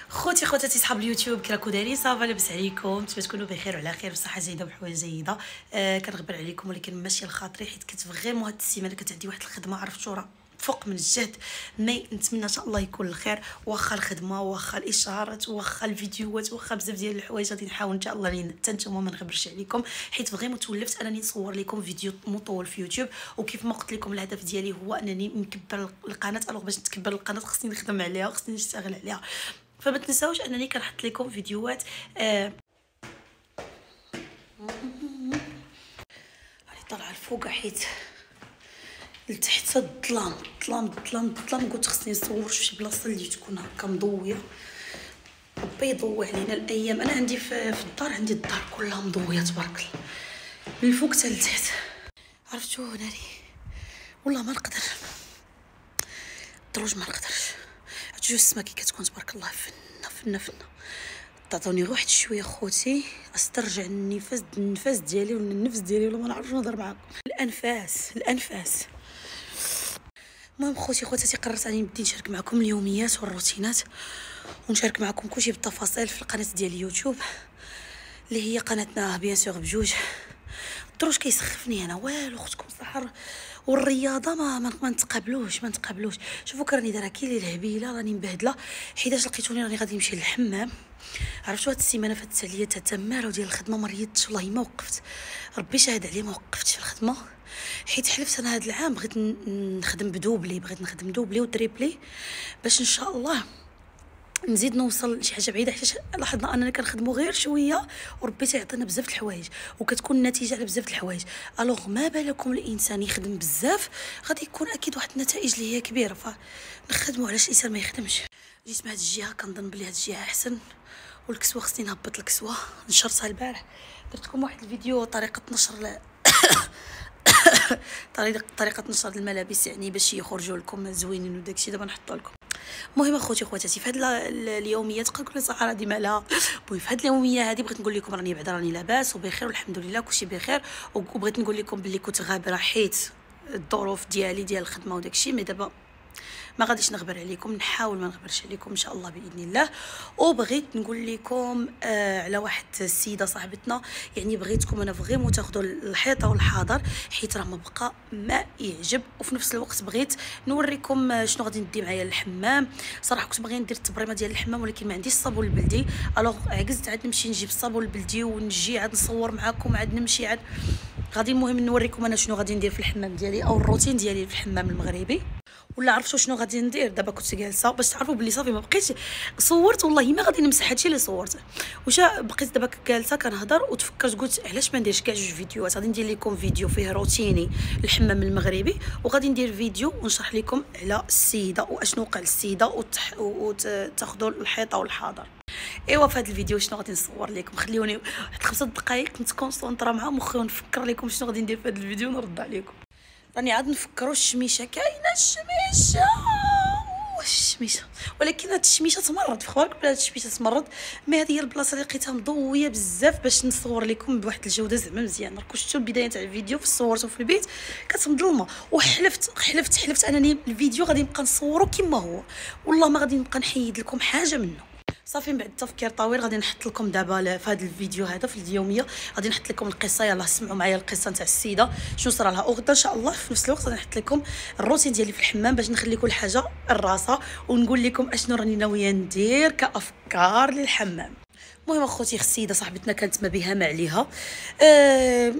خواتاتي صحاب اليوتيوب كي راكو دايرين صافا لاباس عليكم تكونوا بخير وعلى خير بصحه جيده وبحوايج جيده. كنغبر عليكم ولكن ماشي لخاطري حيت كنت فريمون هاد السيمانه كانت عندي واحد الخدمه عرفتو راه فوق من الجهد. مي نتمنى ان شاء الله يكون الخير، واخا الخدمه واخا الاشارات واخا الفيديوهات واخا بزاف ديال الحوايج غادي نحاول ان شاء الله حتى نتوما ما نغبرش عليكم، حيت فريمون تولفت انني نصور لكم فيديو مطول في يوتيوب. وكيف ما قلت لكم الهدف ديالي هو انني نكبر القناه. الوغ باش نتكبر القناه خصني نخدم عليها وخصني نشتغل عليها، فما تنساوش انني كنحط لكم فيديوهات راني طالعه الفوق حيت لتحت الظلام الظلام قلت خصني نصور في شي بلاصه اللي تكون هكا مضويه، ربي يضوي علينا الايام. انا عندي في الدار، عندي الدار كلها مضويه تبارك الله من الفوق حتى لتحت. عرفتو ناري والله ما نقدر الدروج، ما نقدرش. جوج السما كي كتكون تبارك الله فنه تعطوني غير واحد شويه خوتي استرجع النفس ديالي ولا النفس ديالي ولا ما نعرفش نهضر معاكم. الانفاس. المهم خواتاتي قررت اني نبدي نشارك معكم اليوميات والروتينات ونشارك معكم كلشي بالتفاصيل في القناه ديال اليوتيوب اللي هي قناتنا بيان سور بجوج. الدروج كيسخفني انا والو اختكم الصحر، والرياضه ما نتقابلوش. شوفوا راني دايره كي الهبيله، راني مبهدله حيتاش لقيتوني راني غادي نمشي للحمام. عرفتوا هاد السيمانه فاتت عليا تتماره ديال الخدمه، ما ريضتش والله ما وقفت، ربي شاهد عليا ما وقفتش في الخدمه، حيت حلفت انا هاد العام بغيت نخدم بدوبلي وتريبلي باش ان شاء الله نزيد نوصل لشي حاجه بعيده، حيت لاحظنا اننا كنخدموا غير شويه وربي تيعطينا بزاف الحوايج وكتكون النتيجه على بزاف الحوايج. الوغ ما بالكم الانسان يخدم بزاف غادي يكون اكيد واحد النتائج اللي هي كبيره، فنخدموا علاش الانسان ما يخدمش. جيت من هاد الجهه كنظن بلي هاد الجهه احسن، والكسوه خصني نهبط الكسوه نشرتها البارح. درت لكم واحد الفيديو طريقه نشر طريقه نشر الملابس يعني باش يخرجوا لكم زوينين وداكشي، دابا نحطو لكم. المهم اخوتي خواتاتي في هاد اليوميات تقول لكم صح راه مالها. المهم في هاد اليوميه هذه بغيت نقول لكم راني بعدا راني لاباس وبخير والحمد لله كلشي بخير، وبغيت نقول لكم بلي كنت غابره حيت الظروف ديال الخدمه وداكشي. مي دابا ما غاديش نغبر عليكم، نحاول ما نغبرش عليكم ان شاء الله باذن الله. وبغيت نقول لكم على واحد السيده صاحبتنا، يعني بغيتكم انا فريمون تاخذوا الحيطه والحذر حيت راه ما بقى ما يعجب. وفي نفس الوقت بغيت نوريكم شنو غادي ندي معايا للحمام. صراحه كنت باغي ندير التبريمه ديال الحمام ولكن ما عنديش الصابون البلدي، الوغ عجزت عاد نمشي نجيب الصابون البلدي ونجي عاد نصور معكم عاد نمشي عاد غادي. المهم نوريكم انا شنو غادي ندير في الحمام ديالي او الروتين ديالي في الحمام المغربي. ولا عرفتوا شنو غادي ندير دابا؟ كنت جالسه باش تعرفوا بلي صافي ما بقيتش صورت، والله ما غادي نمسح هادشي اللي صورته. واش بقيت دابا جالسه كنهضر وتفكرت قلت علاش ما نديرش كاع جوج فيديوهات. غادي ندير لكم فيديو فيه روتيني الحمام المغربي، وغادي ندير فيديو ونشرح لكم على السيده واشنو وقع للسيده وتاخذوا الحيطه والحذر. ايوا في هذا الفيديو شنو غادي نصور لكم؟ خليوني واحد 5 دقائق نتكونسونطرا مع مخي ونفكر لكم شنو غادي ندير في هذا الفيديو ونرد عليكم. راني عاد نفكروا الشميشه كاينه الشميشه ولكن هاد الشميشه تمرض في خبارك بلا هاد الشميشه تمرض. مي هذه هي البلاصه اللي لقيتها مضويه بزاف باش نصور لكم بواحد الجوده زعما مزيان. راكم شفتوا البدايه تاع الفيديو صورته في البيت كانت مظلمه، وحلفت انني الفيديو غادي نبقى نصورو كما هو، والله ما غادي نبقى نحيد لكم حاجه منه. صافي من بعد التفكير طويل غادي نحط لكم دابا في هذا الفيديو هذا في اليوميه غادي نحط لكم القصه. يلاه سمعوا معايا القصه نتاع السيده شنو صرا لها، وغدا ان شاء الله في نفس الوقت غادي نحط لكم الروتين ديالي في الحمام باش نخلي كل حاجه الراسه ونقول لكم اشنو راني ناويه ندير كافكار للحمام. المهم اخوتي السيده صاحبتنا كانت ما بها ما عليها،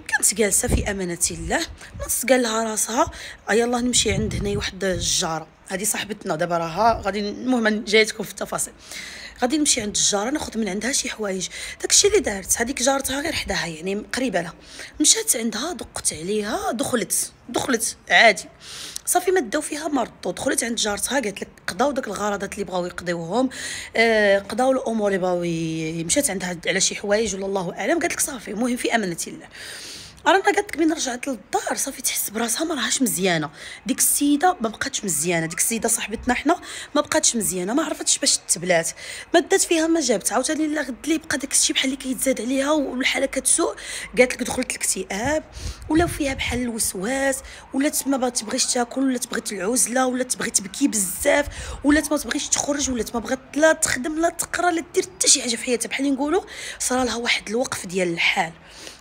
كانت جالسه في امانه الله، نص قال لها راسها يلاه نمشي عند هنا واحد الجاره. هذه صاحبتنا دابا راها غادي، المهم جايتكم في التفاصيل. غادي نمشي عند الجاره ناخذ من عندها شي حوايج. داكشي اللي دارت هذيك جارتها غير حداها يعني قريبه لها، مشات عندها دقت عليها دخلت عادي صافي ما داو فيها ما ردوا. دخلت عند جارتها قالت لك قضاو داك الغرضات اللي بغاو يقضيوهم، قضاو الامور اللي بغاو مشات عندها على شي حوايج ولا الله اعلم، قالت لك صافي المهم في امانه الله. رانا قالت لك من رجعت للدار صافي تحس براسها ما راهاش مزيانه. ديك السيده ما بقاتش مزيانه، ديك السيده صاحبتنا حنا ما بقاتش مزيانه، ما عرفتش باش تبلات، ما دات فيها ما جابت. عاوتاني لا غد لي بقى داك الشيء بحال اللي كيتزاد عليها والحاله كتسوء. قالت لك دخلت الاكتئاب، ولا فيها بحال الوسواس، ولات ما تبغيش تاكل، ولا تبغي العزله، ولا تبغي تبكي بزاف، ولا ما تبغيش تخرج، ولا ما بغات لا تخدم لا تقرا لا دير حتى شي حاجه في حياتها. بحال اللي نقولوا صرا لها واحد الوقف ديال الحال،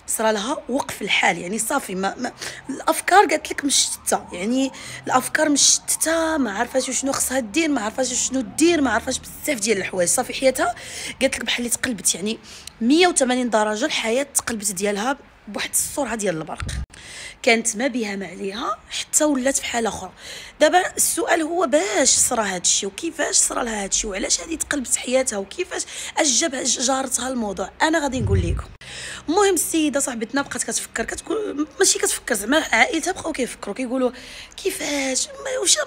صرا لها وقف الحال. يعني صافي ما الافكار قالت لك مشتته، يعني الافكار مشتته، ما عارفاش شنو خصها دير، ما عارفاش شنو دير، ما عارفاش بزاف ديال الحوايج. صافي حياتها قالت لك بحال اللي تقلبت، يعني 180 درجه الحياه تقلبت ديالها بواحد السرعه ديال البرق. كانت ما بها ما عليها حتى ولات في حاله اخرى. دابا السؤال هو باش صرا هذا الشيء، وكيفاش صرا لها هذا الشيء، وعلاش هذه تقلبت حياتها، وكيفاش جاب جارتها الموضوع. انا غادي نقول لكم. المهم السيده صاحبتنا بقات كتفكر، كتقول ماشي كتفكر زعما عائلتها بقاو كيفكروا كيقولوا كيفاش واش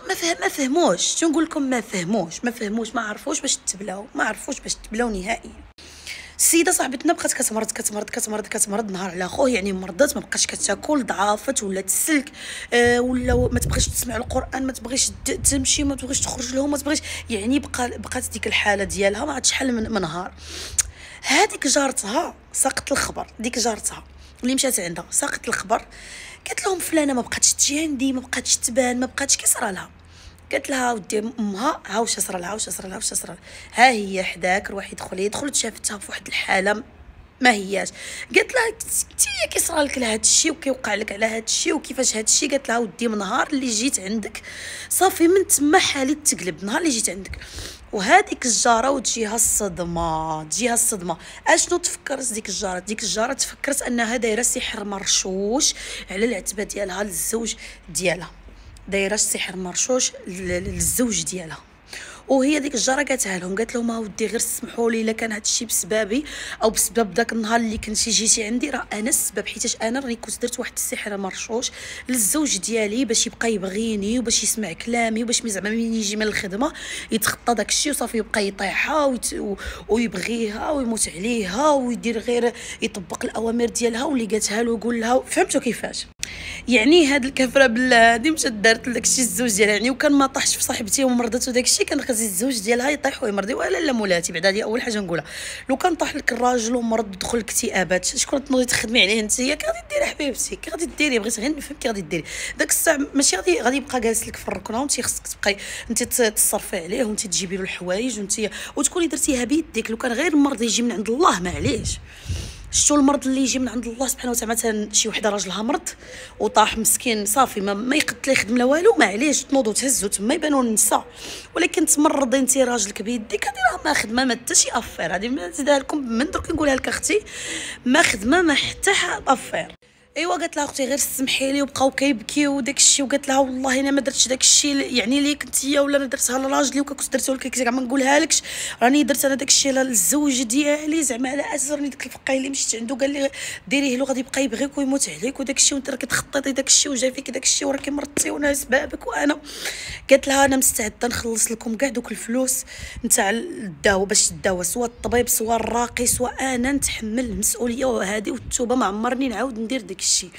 ما فهموش. تنقول لكم ما فهموش، ما عرفوش باش تبلاو، ما عرفوش باش تبلاو نهائيا. السيده صاحبتنا بقات كتمرض نهار على خوه، يعني مرضت، ما بقاش كتاكل، ضعفت، ولا تسلك، ولا ما تبغيش تسمع القران، ما تبغيش تمشي، ما تبغيش تخرج لهم، ما تبغيش، يعني بقات ديك الحاله ديالها ما عادش حل من نهار. هذيك جارتها ساقت الخبر، ديك جارتها اللي مشات عندها ساقت الخبر، قالت لهم فلانه ما بقاتش تجي عندي، ما بقاتش تبان، ما بقاتش كيصرى لها. قالت لها ودي امها ها واش صرا لها، ها هي حداك، روحي دخلت شافتها في واحد الحاله ما هياش. قالت لها انت كيصرى لك لهذا الشيء وكيوقع لك على هذا الشيء وكيفاش هذا الشيء. قالت لها ودي من نهار اللي جيت عندك صافي من تما حالي تقلب، نهار اللي جيت عندك. وهذيك الجاره وتجيها الصدمه، اشنو تفكرت ديك الجاره تفكرت انها دايره سحر مرشوش على العتبه ديالها للزوج ديالها، دايره السحر مرشوش للزوج ديالها. وهي ديك الجاره قالتها لهم، قالت لهم ودي غير سمحوا لي الا كان هذا الشيء بسببي او بسبب داك النهار اللي كنتي جيتي عندي، راه انا السبب، حيتاش انا راني كنت درت واحد السحر مرشوش للزوج ديالي باش يبقى يبغيني وباش يسمع كلامي وباش زعما من يجي من الخدمه يتخطى داك الشيء وصافي يبقى يطيحها ويبغيها ويموت عليها ويدير غير يطبق الاوامر ديالها واللي قالتها له يقول لها. فهمتوا كيفاش؟ يعني هاد الكفره بالله هادي مشات دارت لك الشيء الزوج ديالها، يعني وكان ما طاحش في صاحبتي ومرضت وداك الشيء كان خاص الزوج ديالها يطيح ويمرضي، ولا لا مولاتي بعدا. هذه اول حاجه نقولها. لو كان طاح لك الراجل ومرض ودخل الاكتئابات، شكون تنوضي تخدمي عليه انت؟ كي غادي ديري حبيبتي، كي غادي ديري؟ بغيت غير نفهم كي غادي ديري. داك الساعه ماشي غادي يبقى جالس لك في الركنه وانت خصك تبقاي انت تصرفي عليه وانت تجيبي له الحوايج وانت وتكوني درتيها بيديك. لو كان غير المرض يجي من عند الله معليش. شتو المرض اللي يجي من عند الله سبحانه وتعالى، مثلا شي وحده راجلها مرض وطاح مسكين صافي ما يقد لا يخدم لا والو، معليش تنوضوا تهزوا تما يبانوا النساء. ولكن تمرضي انت راجلك بيديك، هذه راه ما خدمه ما حتى شي افير. هذه نزيدها لكم من درك نقولها لك اختي، ما خدمه ما حتى افير. ايوا قالت لها اختي غير سمحي لي، وبقاو كيبكيو وداك الشيء. وقالت لها والله انا ما درتش داك الشيء يعني اللي كنتيا، ولا انا درتها لراجلي وكنت درتو لك زعما ما نقولها لكش، راني درت انا داك الشيء للزوج ديالي زعما على اساس راني داك الفقاي اللي مشيت عنده قال لي ديريه له غادي يبقى يبغيك ويموت عليك وداك الشيء، وانت راكي تخططي داك الشيء وجا فيك داك الشيء وراكي مرضتي وانا سبابك. وانا قالت لها انا مستعده نخلص لكم كاع دوك الفلوس نتاع الدواء باش تداوى، سواء الطبيب سواء الراقي سواء انا نتحمل المسؤوليه وهذه والتوبه. ما عمرني نعاود ندير داك الشيء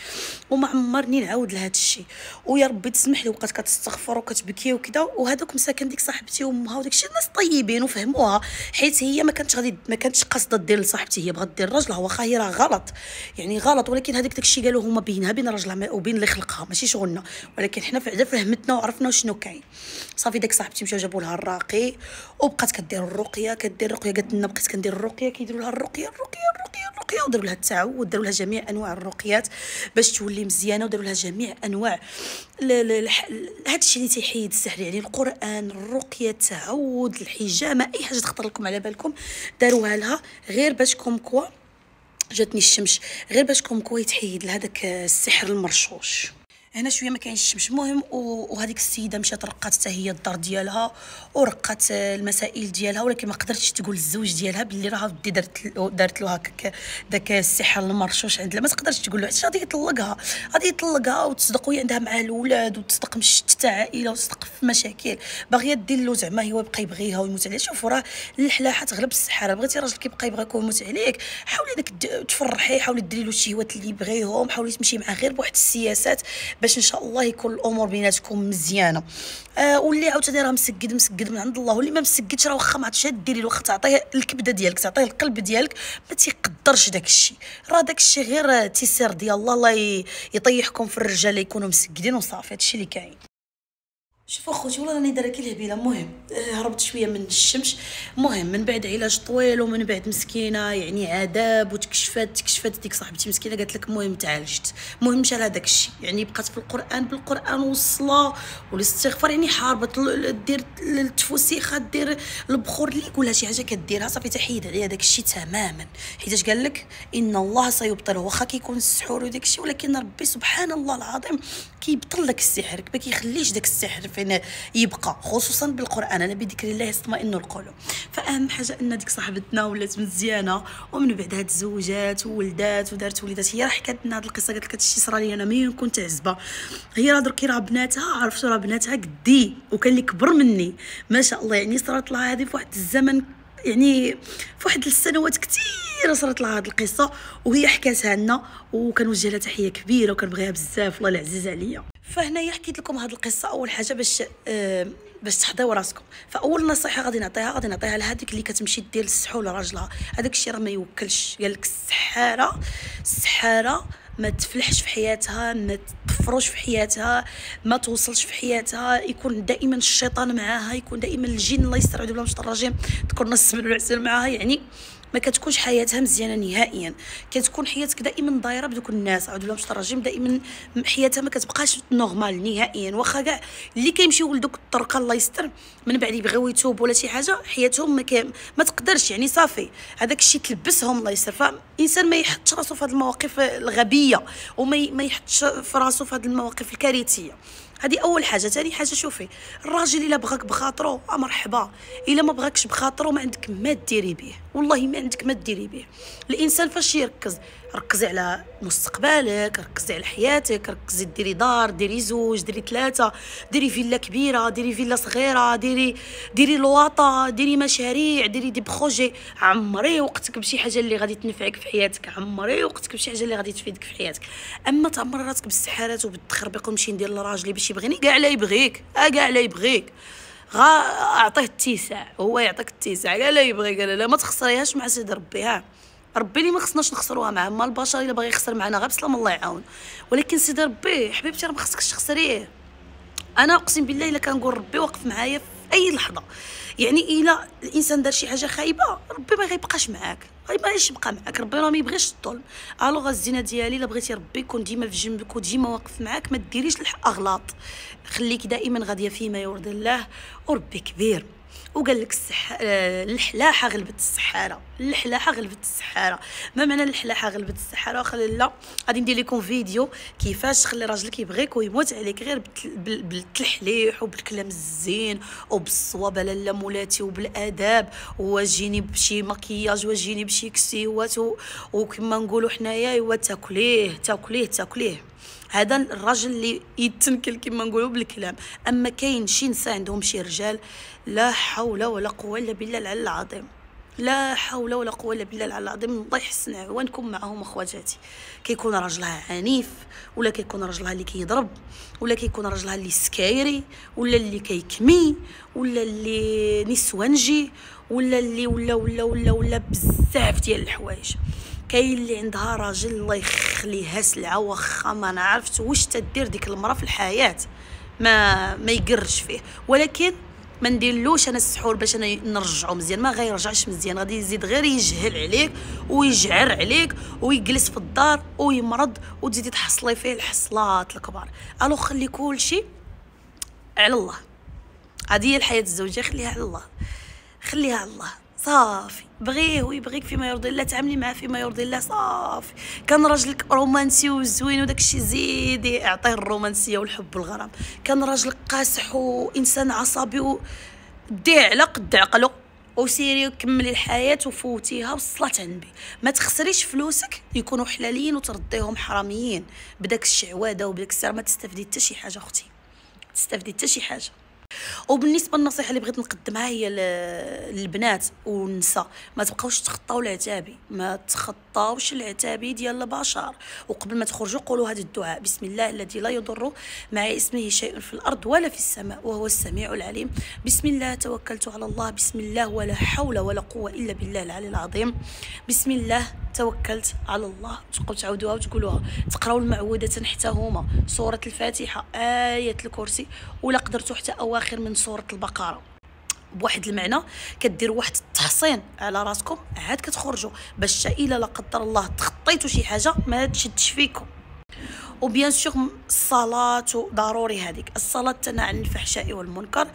وما عمرني نعاود لهذا الشيء، ويا ربي تسمح لي. وبقات كتستغفر وكتبكي وكذا. وهذوك مساكن ديك صاحبتي وامها وداك الشيء ناس طيبين وفهموها، حيت هي ما كانتش قاصده دير لصاحبتي، هي بغات دير راجلها. واخا هي راه غلط يعني غلط، ولكن هذاك داك الشيء قالوه هما بينها بين راجلها وبين اللي خلقها، ماشي شغلنا. ولكن حنا فعلا فهمتنا وعرفنا شنو كاين. صافي داك صاحبتي مشاو جابوا لها الراقي وبقات كدير الرقيه قالت لنا بقيت كندير الرقيه، كيديروا لها الرقيه وداروا لها التعوذ وداروا لها جميع انواع الرقيات باش تولي مزيانه، وداروا لها جميع انواع هذا الشيء اللي تيحيد السحر، يعني القران، الرقيه، التعوذ، الحجامه، اي حاجه تخطر لكم على بالكم داروها لها غير باش كومكوا جاتني الشمس، غير باش كومكوا يتحيد لهذاك السحر المرشوش. هنا شويه ما كاينش الشمس. المهم وهذيك السيده مشات رقات حتى هي الدار ديالها ورقات المسائل ديالها، ولكن ما قدرتش تقول للزوج ديالها باللي راه ودي دارت له هكاك داك السحر المرشوش عند ما تقدرش تقول له حتى غادي يطلقها وتصدق وهي عندها معاه الاولاد وتصدق مشتته عائله وتصدق في مشاكل، باغيه دير له زعما هو يبقى يبغيها ويموت عليها. شوفوا راه الحلاحه تغلب السحاره. بغيتي راجل كيبقى يبغيك ويموت عليك، حاولي داك تفرحي، حاولي ديري له الشهوات اللي يبغيهم، حاولي تمشي معاه غير بواحد السياسات باش ان شاء الله يكون الامور بيناتكم مزيانه. واللي عاوتاني راه مسجد من عند الله، واللي ما مسجدش راه واخا ما عرفتش ديري له، واخا تعطيه الكبده ديالك تعطيه القلب ديالك ما تيقدرش داك الشيء. راه داك الشيء غير تيسير ديال الله يطيحكم في الرجال يكونوا مسجدين وصافي. هادشي اللي كاين. شوفوا اخوتي والله راني دايره كي الهبيله. المهم هربت شويه من الشمس. المهم من بعد علاج طويل ومن بعد مسكينه يعني عذاب تكشفات ديك صاحبتي مسكينه قالت لك المهم تعالجت. المهم مشى لهداك الشيء يعني بقات في القران بالقران والصلاه والاستغفار، يعني حاربه دير التفوسيخه دير البخور اللي يقولها شي حاجه كديرها صافي تحيد عليها داك الشيء تماما. حيتاش قال لك ان الله سيبطله، واخا كيكون السحور وداك الشيء ولكن ربي سبحان الله العظيم كيبطل لك السحر، ما كيخليش داك السحر فين يبقى، خصوصا بالقران انا بذكر الله يطمئن القلوب. فاهم حاجه ان ديك صاحبتنا ولات مزيانه ومن بعدها تزوجات وولدات ودارت وليدات. هي راه حكات لنا هذه القصه قالت لك هادشي صرا لي انا مين كنت عزبه. هي راه دركي راه بناتها عرفتوا راه بناتها قدي وكان اللي كبر مني ما شاء الله، يعني صرات لها هذه في واحد الزمن يعني في واحد السنوات كثيره صارت لها هذه القصه وهي حكاتها لنا وكنوجه لها تحيه كبيره وكنبغيها بزاف الله العزيز عليا. فهنايا حكيت لكم هذه القصه اول حاجه باش تحضيو راسكم. فاول نصيحه غادي نعطيها لهذيك اللي كتمشي دير السحور لراجلها. هذاك الشيء راه ما يوكلش. قال لك السحاره ما تفلحش في حياتها، ما تطفروش في حياتها، ما توصلش في حياتها، يكون دائما الشيطان معاها، يكون دائما الجن الله يستر بالله مش الرجيم تكون نص من العسل معاها، يعني ما كتكونش حياتها مزيانه نهائيا. كتكون حياتك دائما دايره بدوك الناس عاود بالله مش الرجيم، دائما حياتها ما كتبقاش نورمال نهائيا. واخا كاع اللي كيمشيو لدوك الطرقه الله يستر من بعد يبغيو يتوبوا ولا شي حاجه حياتهم ما تقدرش يعني صافي هذاك الشيء تلبسهم الله يستر. فالانسان ما يحطش راسو في هذه المواقف الغبيه وما يحطش في راسو في هذه المواقف الكارثيه. هذه اول حاجه. ثاني حاجه شوفي الراجل الا بغاك بخاطرو مرحبا، الا ما بغاكش بخاطرو ما عندك ما ديري به، والله ما عندك ما ديري به. الانسان فاش يركز ركزي على مستقبلك، ركزي على حياتك، ركزي ديري دار، ديري زوج، ديري ثلاثه، ديري فيلا كبيره، ديري فيلا صغيره، ديري لواطه، ديري مشاريع، ديري دي بروجي، عمري وقتك بشي حاجه اللي غادي تنفعك في حياتك، عمري وقتك بشي حاجه اللي غادي تفيدك في حياتك. اما تعمر راسك بالسحارات وبالتخربيق ونمشي ندير لراجلي باش يبغيني، كاع لا يبغيك كاع لا يبغيك اعطيه التيساع، هو يعطيك التيساع، قال لا يبغي قال لا ما تخسريهاش مع سيدي ربي. ها ربي اللي ما خصناش نخسروها معاه، ما البشر الا باغي يخسر معنا غير بسلام الله يعاون، ولكن سيدي ربي حبيبتي راه ما خصكش تخسريه. انا اقسم بالله الا كنقول ربي واقف معايا في اي لحظه، يعني الا الانسان دار شي حاجه خايبه ربي ما غيبقاش معاك، غيبقاش يبقى معاك، ربي راه ما يبغيش الظلم. الوغ الزينه ديالي الا بغيتي ربي يكون ديما في جنبك وديما واقف معاك، ما ديريش الاغلاط، خليك دائما غاديه فيما يرضي الله وربي كبير. وقال لك الحلاحه غلبت السحاره، الحلاحه غلبت السحاره. ما معنى الحلاحه غلبت السحاره؟ خلي لا غادي ندير لكم فيديو كيفاش تخلي راجلك يبغيك ويموت عليك غير بالتلحليح وبالكلام الزين وبالصوابه لاله مولاتي وبالاداب، وجيني بشي مكياج وجيني بشي كسيوات وكما نقولوا حنايا ايوا تاكليه. هذا الراجل اللي يتنكل كما نقولوا بالكلام. اما كاين شي نساء عندهم شي رجال لا حول ولا قوه الا بالله العلي العظيم، لا حول ولا قوه الا بالله العلي العظيم. الله يحسن عوانكم معهم اخواتاتي. كيكون راجلها عنيف، ولا كيكون راجلها اللي كيضرب، ولا كيكون راجلها اللي سكايري، ولا اللي كيكمي، ولا اللي نسوانجي، ولا اللي ولا بزاف ديال الحوايج. كاين اللي عندها راجل الله يخليها سلعه واخا ما نعرفت واش تدير ديك المراه في الحياه ما يقرش فيه، ولكن ما نديرلوش انا السحور باش انا نرجعو مزيان، ما غيرجعش مزيان، غادي يزيد غير يجهل عليك ويجعر عليك ويجلس في الدار ويمرض وتزيدي تحصلي فيه الحصلات الكبار. الو خلي كلشي على الله. هذه هي الحياه الزوجيه، خليها على الله، خليها على الله صافي بغيه ويبغيك فيما يرضي الله، تعاملي معاه فيما يرضي الله صافي. كان راجلك رومانسي وزوين وداكشي زيدي اعطيه الرومانسيه والحب والغرام. كان راجلك قاصح وانسان عصبي ديه على قد عقلو وسيري كملي الحياه وفوتيها وصلات عند بي. ما تخسريش فلوسك يكونوا حلالين وترديهم حراميين بداك الشعواده وبداك السر. ما تستفدي حتى شي حاجه اختي، تستفدي حتى شي حاجه. وبالنسبه للنصيحه اللي بغيت نقدمها هي للبنات والنساء، ما تبقاوش تخطاو العتابي، ما تخطاوش العتابي ديال البشر. وقبل ما تخرجوا قولوا هذا الدعاء: بسم الله الذي لا يضر مع اسمه شيء في الارض ولا في السماء وهو السميع العليم. بسم الله توكلت على الله. بسم الله ولا حول ولا قوه الا بالله العلي العظيم. بسم الله توكلت على الله. تبقاو تعاودوها وتقولوها. تقراو المعوذتين حتى هما، سوره الفاتحه، ايه الكرسي، ولا قدرتوا حتى اواخر من سوره البقره، بواحد المعنى كديروا واحد التحصين على راسكم عاد كتخرجوا، باش الا لا قدر الله تخطيتوا شي حاجه ما تشدش فيكم. وبيان سور الصلاه ضروري، هذيك الصلاه تنهى عن الفحشاء والمنكر،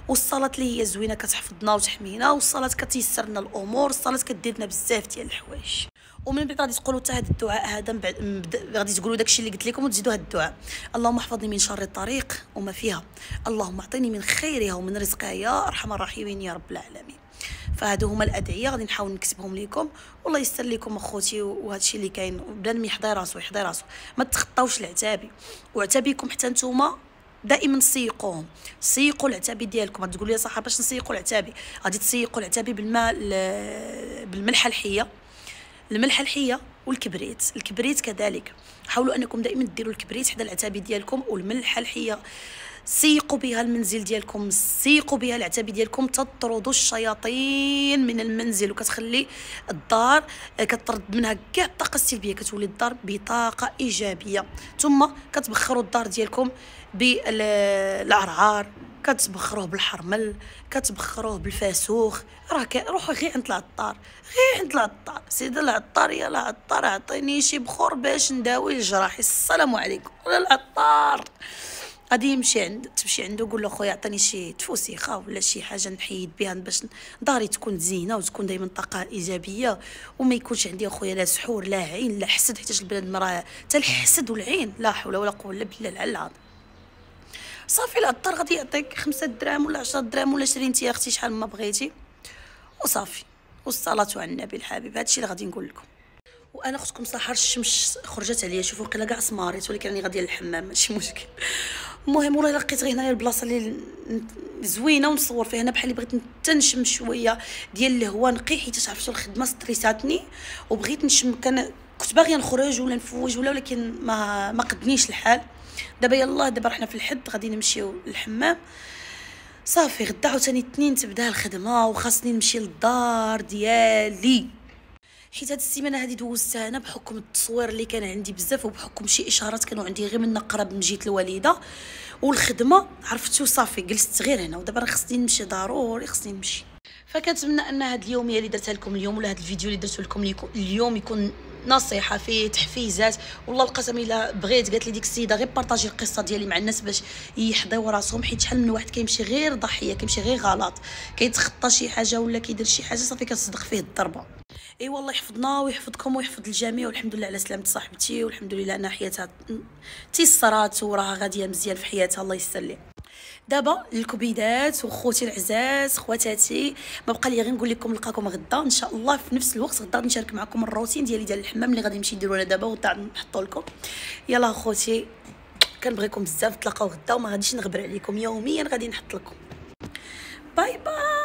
والصلاه اللي هي زوينه كتحفظنا وتحمينا، والصلاه كتيسر لنا الامور، الصلاه كدير لنا بزاف ديال الحوايج. ومن بعد غادي تقولوا حتى هذا الدعاء هذا، من بعد غادي تقولوا داكشي اللي قلت لكم وتزيدوا هذا الدعاء: اللهم احفظني من شر الطريق وما فيها، اللهم اعطيني من خيرها ومن رزقها يا ارحم الراحمين يا رب العالمين. فهادو هما الادعيه غادي نحاول نكتبهم لكم، والله يستر لكم اخوتي. وهذا الشيء اللي كاين بنادم يحضي راسو، يحضي راسو، ما تخطاوش العتابي. وعتابيكم حتى نتوما دائما سيقوهم، سيقوا العتابي ديالكم. غتقول لي صح باش نسيقوا العتابي؟ غادي تسيقوا العتابي بالماء، بالملحه الحيه، الملحه الحيه والكبريت. الكبريت كذلك حاولوا انكم دائما ديروا الكبريت حدا العتابي ديالكم، والملحه الحيه سيقوا بها المنزل ديالكم، سيقوا بها العتابي ديالكم، تطردوا الشياطين من المنزل، وكتخلي الدار كتطرد منها كاع الطاقه السلبيه، كتولي الدار بطاقه ايجابيه. ثم كتبخروا الدار ديالكم بالعرعار، كتبخروه بالحرمل، كتبخروه بالفاسوخ. راه روحوا غير عند العطار، غير عند العطار، سيدي العطار يا العطار عطيني شي بخور باش نداوي جراحي. السلام عليكم. ولا العطار غادي تمشي عنده قول له خويا عطيني شي تفوسيخه ولا شي حاجه نحيد بها باش داري تكون زينه وتكون دائما طاقه ايجابيه، وما يكونش عندي اخويا لا سحور لا عين لا حسد، حيت البنادم راه حتى الحسد والعين لا حول ولا قوه الا بالله العلي العظيم. صافي العطار غادي يعطيك 5 دراهم ولا 10 دراهم ولا شري انت يا اختي شحال ما بغيتي وصافي. والصلاه على النبي الحبيب. هادشي اللي غادي نقول لكم. وانا اختكم سحر الشمس خرجت عليا، شوفوا قيلا كاع سماريت، ولكن راني غاديه للحمام ماشي مشكل. المهم والله لقيت غير هنايا البلاصه اللي زوينه ونصور فيها. انا بحال اللي بغيت نتنشم شويه ديال الهواء نقي، حيت عرفتوا الخدمه ستريساتني وبغيت نشم. كنت باغيه نخرج ولا نفوج ولا، ولكن ما قدنيش الحال. دابا يلاه دابا رحنا في الحد غادي نمشيو للحمام صافي. غدا عاوتاني الاثنين تبدا الخدمه وخاصني نمشي للدار ديالي، حيت هاد السيمانه هادي دوزتها انا بحكم التصوير اللي كان عندي بزاف، وبحكم شي اشارات كانوا عندي غير من قرب من جهه الوالده والخدمه، عرفتو صافي جلست غير هنا. ودابا راه خصني نمشي، ضروري خصني نمشي. فكنتمنى ان هاد اليوميه اللي درتها لكم اليوم ولا هاد الفيديو اللي درته لكم اليوم يكون نصيحه فيه تحفيزات. والله القسم الا بغيت، قالت لي ديك السيده غير بارطاجي القصه ديالي مع الناس باش يحضيو راسهم، حيت شحال من واحد كيمشي غير ضحيه، كيمشي غير غلط، كيتخطى شي حاجه ولا كيدير شي حاجه صافي كتصدق فيه الضربه. اي والله يحفظنا ويحفظكم ويحفظ الجميع، والحمد لله على سلامه صاحبتي، والحمد لله انها حياتها تيسرات وراها غاديه مزيان في حياتها، الله يسر ليها. دابا الكبيدات وخوتي العزاز خواتاتي، ما بقى لي غير نقول لكم نلقاكم غدا ان شاء الله في نفس الوقت. غدا غادي نشارك معكم الروتين ديالي ديال الحمام اللي غادي نمشي نديرو انا دابا وغدا نحطو لكم. يلا خوتي كنبغيكم بزاف، نتلاقاو غدا وما غاديش نغبر عليكم، يوميا غادي نحط لكم. باي باي.